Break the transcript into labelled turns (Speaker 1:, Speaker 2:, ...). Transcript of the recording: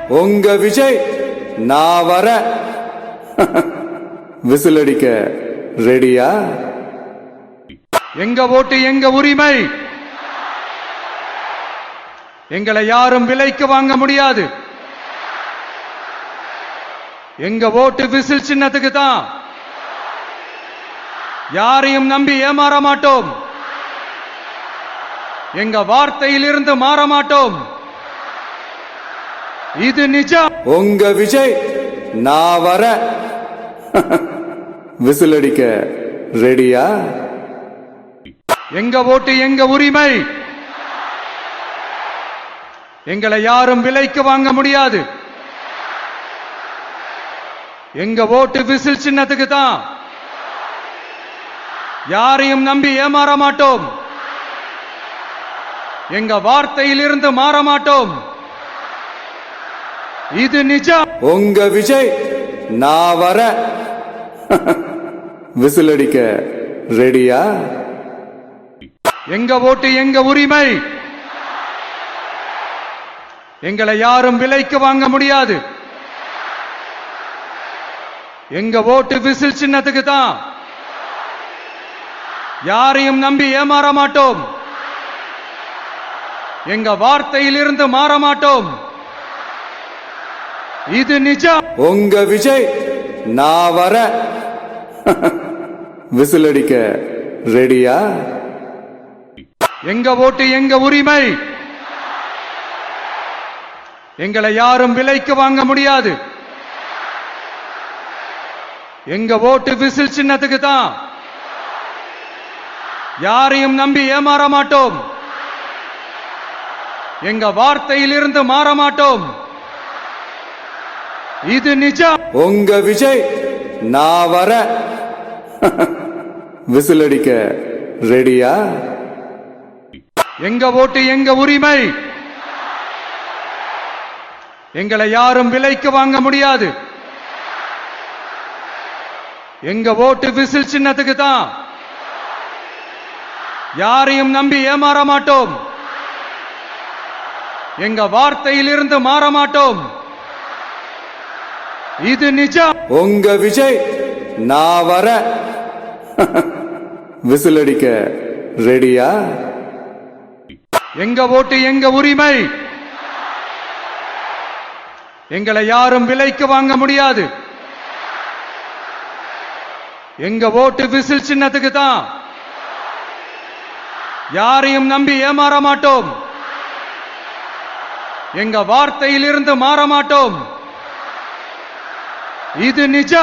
Speaker 1: உங்க விஜய் நான் வர விசில் அடிக்க ரெடியா?
Speaker 2: எங்க ஓட்டு எங்க உரிமை. எங்களை யாரும் விலைக்கு வாங்க முடியாது. எங்க ஓட்டு விசில் சின்னத்துக்கு தான். யாரையும் நம்பி ஏமாற மாட்டோம். எங்க வார்த்தையில் இருந்து மாற மாட்டோம். இது நிஜம்.
Speaker 1: உங்க விஜய் நான் வர விசில் அடிக்க ரெடியா?
Speaker 2: எங்க ஓட்டு எங்க உரிமை. எங்களை யாரும் விலைக்கு வாங்க முடியாது. எங்க ஓட்டு விசில் சின்னத்துக்கு தான். யாரையும் நம்பி ஏமாற மாட்டோம். எங்க வார்த்தையில் இருந்து மாற மாட்டோம். இது நிஜம்.
Speaker 1: உங்க விஜய் நான் வர விசில் அடிக்க ரெடியா?
Speaker 2: எங்க ஓட்டு எங்க உரிமை. எங்களை யாரும் விலைக்கு வாங்க முடியாது. எங்க ஓட்டு விசில் சின்னத்துக்கு தான். யாரையும் நம்பி ஏமாற மாட்டோம். எங்க வார்த்தையில் இருந்து மாற மாட்டோம். இது நிஜம்.
Speaker 1: உங்க விஜய் நான் வர விசில் அடிக்க ரெடியா?
Speaker 2: எங்க ஓட்டு எங்க உரிமை. எங்களை யாரும் விலைக்கு வாங்க முடியாது. எங்க ஓட்டு விசில் சின்னத்துக்கு தான். யாரையும் நம்பி ஏமாற மாட்டோம். எங்க வார்த்தையில் இருந்து மாற மாட்டோம். இது நிஜம்.
Speaker 1: உங்க விஜய் நான் வர விசில் அடிக்க ரெடியா?
Speaker 2: எங்க ஓட்டு எங்க உரிமை. எங்களை யாரும் விலைக்கு வாங்க முடியாது. எங்க ஓட்டு விசில் சின்னத்துக்கு தான். யாரையும் நம்பி ஏமாற மாட்டோம். எங்க வார்த்தையில் இருந்து மாற மாட்டோம். இது நிஜம்.
Speaker 1: உங்க விஜய் நான் வர விசில் அடிக்க ரெடியா?
Speaker 2: எங்க ஓட்டு எங்க உரிமை. எங்களை யாரும் விலைக்கு வாங்க முடியாது. எங்க ஓட்டு விசில் சின்னத்துக்கு தான். யாரையும் நம்பி ஏமாற மாட்டோம். எங்க வார்த்தையில் இருந்து மாற மாட்டோம். இது நிஜம்.